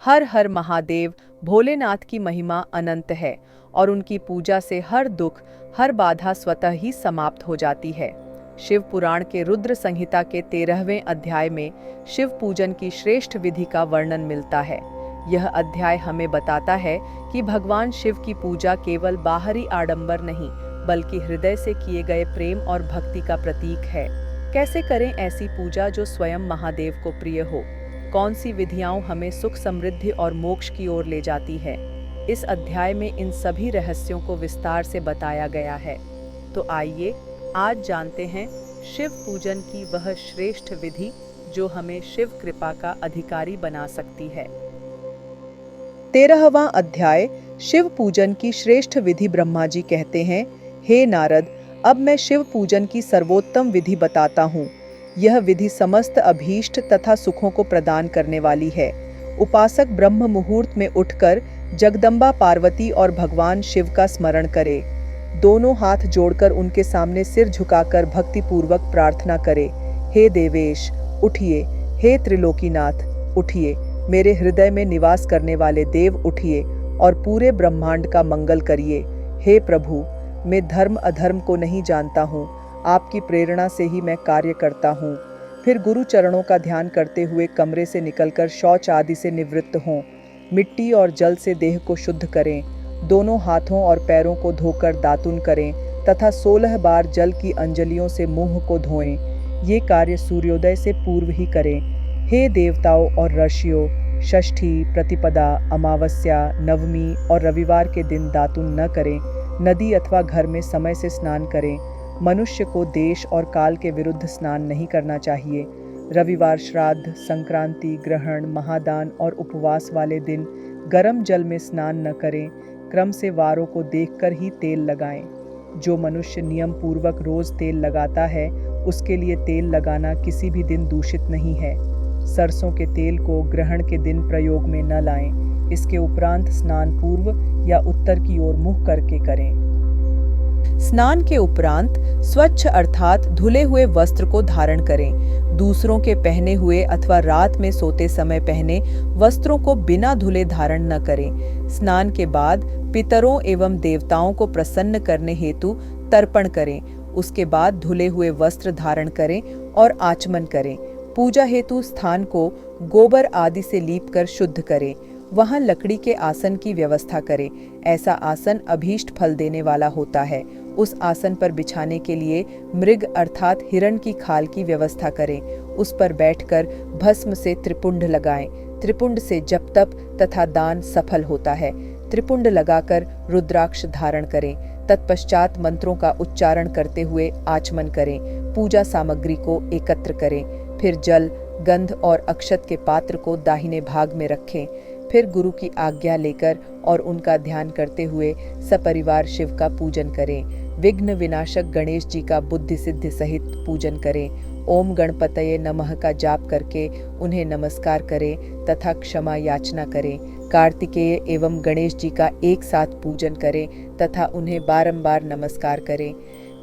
हर हर महादेव भोलेनाथ की महिमा अनंत है और उनकी पूजा से हर दुख, हर बाधा स्वतः ही समाप्त हो जाती है। शिव पुराण के रुद्र संहिता के 13वें अध्याय में शिव पूजन की श्रेष्ठ विधि का वर्णन मिलता है। यह अध्याय हमें बताता है कि भगवान शिव की पूजा केवल बाहरी आडंबर नहीं, बल्कि हृदय से किए गए प्रेम और भक्ति का प्रतीक है। कैसे करें ऐसी पूजा जो स्वयं महादेव को प्रिय हो? कौन सी विधियां हमें सुख, समृद्धि और मोक्ष की ओर ले जाती है? इस अध्याय में इन सभी रहस्यों को विस्तार से बताया गया है। तो आइए आज जानते हैं शिव पूजन की वह श्रेष्ठ विधि जो हमें शिव कृपा का अधिकारी बना सकती है। 13वां अध्याय शिव पूजन की श्रेष्ठ विधि। ब्रह्मा जी कहते हैं, हे नारद, अब मैं शिव पूजन की सर्वोत्तम विधि बताता हूँ। यह विधि समस्त अभीष्ट तथा सुखों को प्रदान करने वाली है। उपासक ब्रह्म मुहूर्त में उठकर जगदम्बा पार्वती और भगवान शिव का स्मरण करे। दोनों हाथ जोड़कर उनके सामने सिर झुकाकर भक्तिपूर्वक प्रार्थना करे, हे देवेश उठिए, हे त्रिलोकीनाथ उठिए, मेरे हृदय में निवास करने वाले देव उठिए और पूरे ब्रह्मांड का मंगल करिए। हे प्रभु, मैं धर्म अधर्म को नहीं जानता हूँ, आपकी प्रेरणा से ही मैं कार्य करता हूँ। फिर गुरु चरणों का ध्यान करते हुए कमरे से निकलकर शौच आदि से निवृत्त हों। मिट्टी और जल से देह को शुद्ध करें। दोनों हाथों और पैरों को धोकर दातुन करें तथा 16 बार जल की अंजलियों से मुंह को धोएं। ये कार्य सूर्योदय से पूर्व ही करें। हे देवताओं और ऋषियों, षष्ठी, प्रतिपदा, अमावस्या, नवमी और रविवार के दिन दातुन न करें। नदी अथवा घर में समय से स्नान करें। मनुष्य को देश और काल के विरुद्ध स्नान नहीं करना चाहिए। रविवार, श्राद्ध, संक्रांति, ग्रहण, महादान और उपवास वाले दिन गर्म जल में स्नान न करें। क्रम से वारों को देखकर ही तेल लगाएं। जो मनुष्य नियम पूर्वक रोज तेल लगाता है, उसके लिए तेल लगाना किसी भी दिन दूषित नहीं है। सरसों के तेल को ग्रहण के दिन प्रयोग में न लाएं। इसके उपरांत स्नान पूर्व या उत्तर की ओर मुंह करके करें। स्नान के उपरांत स्वच्छ अर्थात धुले हुए वस्त्र को धारण करें। दूसरों के पहने हुए अथवा रात में सोते समय पहने वस्त्रों को बिना धुले धारण न करें। स्नान के बाद पितरों एवं देवताओं को प्रसन्न करने हेतु तर्पण करें। उसके बाद धुले हुए वस्त्र धारण करें और आचमन करें। पूजा हेतु स्थान को गोबर आदि से लीपकर शुद्ध करें। वहां लकड़ी के आसन की व्यवस्था करें। ऐसा आसन अभीष्ट फल देने वाला होता है। उस आसन पर बिछाने के लिए मृग अर्थात हिरण की खाल की व्यवस्था करें। उस पर बैठकर भस्म से त्रिपुंड लगाएं। त्रिपुंड से जप तप तथा दान सफल होता है। त्रिपुंड लगाकर रुद्राक्ष धारण करें। तत्पश्चात मंत्रों का उच्चारण करते हुए आचमन करें। पूजा सामग्री को एकत्र करें। फिर जल, गंध और अक्षत के पात्र को दाहिने भाग में रखें। फिर गुरु की आज्ञा लेकर और उनका ध्यान करते हुए सपरिवार शिव का पूजन करें। विघ्न विनाशक गणेश जी का बुद्धि सिद्धि सहित पूजन करें। ओम गणपतये नमः का जाप करके उन्हें नमस्कार करें तथा क्षमा याचना करें। कार्तिकेय एवं गणेश जी का एक साथ पूजन करें तथा उन्हें बारंबार नमस्कार करें।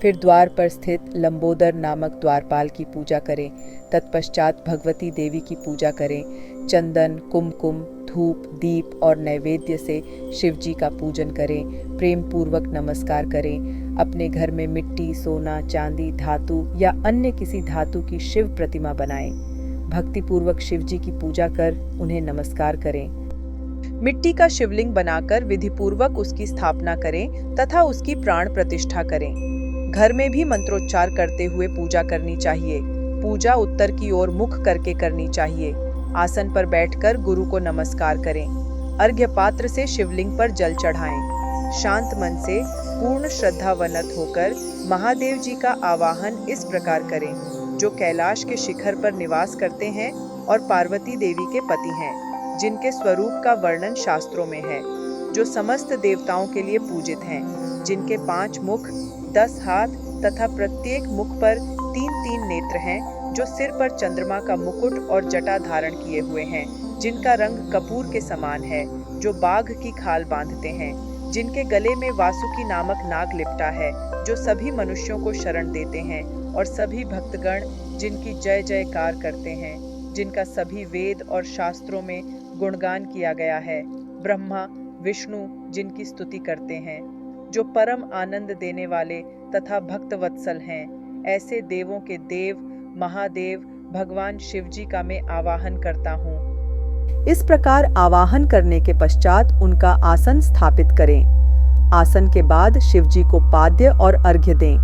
फिर द्वार पर स्थित लंबोदर नामक द्वारपाल की पूजा करें। तत्पश्चात भगवती देवी की पूजा करें। चंदन, कुमकुम, धूप, दीप और नैवेद्य से शिव जी का पूजन करें। प्रेम पूर्वक नमस्कार करें। अपने घर में मिट्टी, सोना, चांदी, धातु या अन्य किसी धातु की शिव प्रतिमा बनाएं। भक्ति पूर्वक शिव जी की पूजा कर उन्हें नमस्कार करें। मिट्टी का शिवलिंग बनाकर विधि पूर्वक उसकी स्थापना करें तथा उसकी प्राण प्रतिष्ठा करें। घर में भी मंत्रोच्चार करते हुए पूजा करनी चाहिए। पूजा उत्तर की ओर मुख करके करनी चाहिए। आसन पर बैठकर गुरु को नमस्कार करें। अर्घ्य पात्र से शिवलिंग पर जल चढ़ाएं। शांत मन से पूर्ण श्रद्धावनत होकर महादेव जी का आवाहन इस प्रकार करें, जो कैलाश के शिखर पर निवास करते हैं और पार्वती देवी के पति हैं, जिनके स्वरूप का वर्णन शास्त्रों में है, जो समस्त देवताओं के लिए पूजित हैं, जिनके 5 मुख, 10 हाथ तथा प्रत्येक मुख पर 3-3 नेत्र हैं, जो सिर पर चंद्रमा का मुकुट और जटा धारण किए हुए हैं, जिनका रंग कपूर के समान है, जो बाघ की खाल बांधते हैं, जिनके गले में वासुकी नामक नाग लिपटा है, जो सभी मनुष्यों को शरण देते हैं और सभी भक्तगण जिनकी जय जयकार करते हैं, जिनका सभी वेद और शास्त्रों में गुणगान किया गया है, ब्रह्मा विष्णु जिनकी स्तुति करते हैं, जो परम आनंद देने वाले तथा भक्त वत्सल हैं, ऐसे देवों के देव महादेव भगवान शिव जी का मैं आवाहन करता हूँ। इस प्रकार आवाहन करने के पश्चात उनका आसन स्थापित करें। आसन के बाद शिव जी को पाद्य और अर्घ्य दें।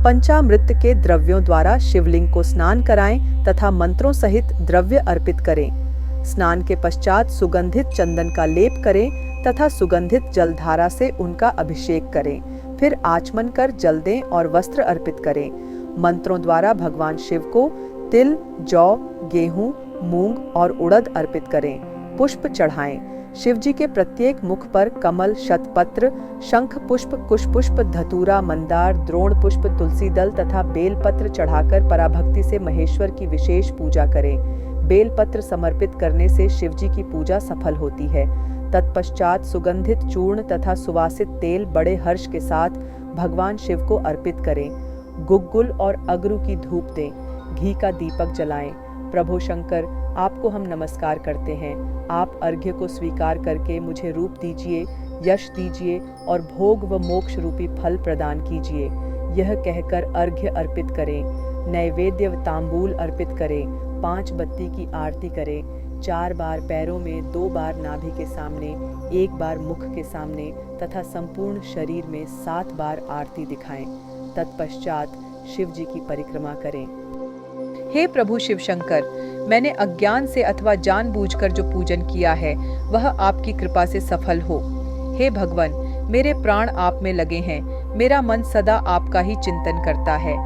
पंचामृत के द्रव्यों द्वारा शिवलिंग को स्नान कराएं तथा मंत्रों सहित द्रव्य अर्पित करें। स्नान के पश्चात सुगंधित चंदन का लेप करें तथा सुगंधित जलधारा से उनका अभिषेक करें। फिर आचमन कर जल दें और वस्त्र अर्पित करें। मंत्रों द्वारा भगवान शिव को तिल, जौ, गेहूं, मूंग और उड़द अर्पित करें। पुष्प चढ़ाएं। शिव जी के प्रत्येक मुख पर कमल, शतपत्र, शंख पुष्प, कुश पुष्प, धतूरा, मंदार, द्रोण पुष्प, तुलसी दल तथा बेलपत्र चढ़ाकर पराभक्ति से महेश्वर की विशेष पूजा करें। बेलपत्र समर्पित करने से शिव जी की पूजा सफल होती है। तत्पश्चात सुगंधित चूर्ण तथा सुवासित तेल बड़े हर्ष के साथ भगवान शिव को अर्पित करें। गुग्गुल और अगरू की धूप दें। घी का दीपक जलाएं। प्रभु शंकर, आपको हम नमस्कार करते हैं। आप अर्घ्य को स्वीकार करके मुझे रूप दीजिए, यश दीजिए और भोग व मोक्ष रूपी फल प्रदान कीजिए। यह कहकर अर्घ्य अर्पित करें। नैवेद्य व तांबूल अर्पित करें। 5 बत्ती की आरती करें। 4 बार पैरों में, 2 बार नाभि के सामने, 1 बार मुख के सामने तथा संपूर्ण शरीर में 7 बार आरती दिखाएं। तत्पश्चात शिव जी की परिक्रमा करें। हे प्रभु शिव शंकर, मैंने अज्ञान से अथवा जानबूझकर जो पूजन किया है वह आपकी कृपा से सफल हो। हे भगवान, मेरे प्राण आप में लगे हैं। मेरा मन सदा आपका ही चिंतन करता है।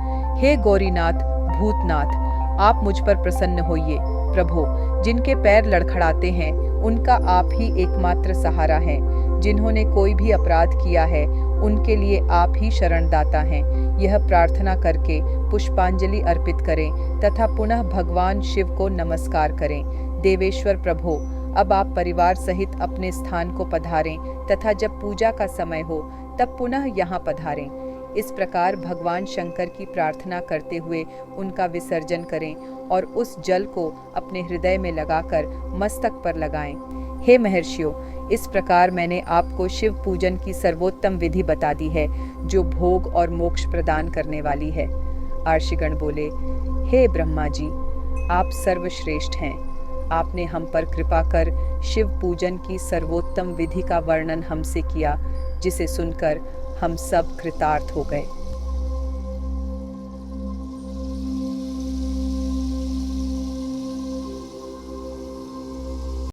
हे गौरीनाथ, भूतनाथ, आप मुझ पर प्रसन्न होइए। प्रभु, जिनके पैर लड़खड़ाते हैं उनका आप ही एकमात्र सहारा है। जिन्होंने कोई भी अपराध किया है उनके लिए आप ही शरणदाता हैं। यह प्रार्थना करके पुष्पांजलि अर्पित करें तथा पुनः भगवान शिव को नमस्कार करें। देवेश्वर प्रभु, अब आप परिवार सहित अपने स्थान को पधारें तथा जब पूजा का समय हो तब पुनः यहाँ पधारें। इस प्रकार भगवान शंकर की प्रार्थना करते हुए उनका विसर्जन करें और उस जल को अपने हृदय में लगाकर मस्तक पर लगाएं। हे महर्षियों, इस प्रकार मैंने आपको शिव पूजन की सर्वोत्तम विधि बता दी है जो भोग और मोक्ष प्रदान करने वाली है। आर्षिगण बोले, हे ब्रह्मा जी, आप सर्वश्रेष्ठ हैं। आपने हम पर कृपा कर शिव पूजन की सर्वोत्तम विधि का वर्णन हमसे किया, जिसे सुनकर हम सब कृतार्थ हो गए।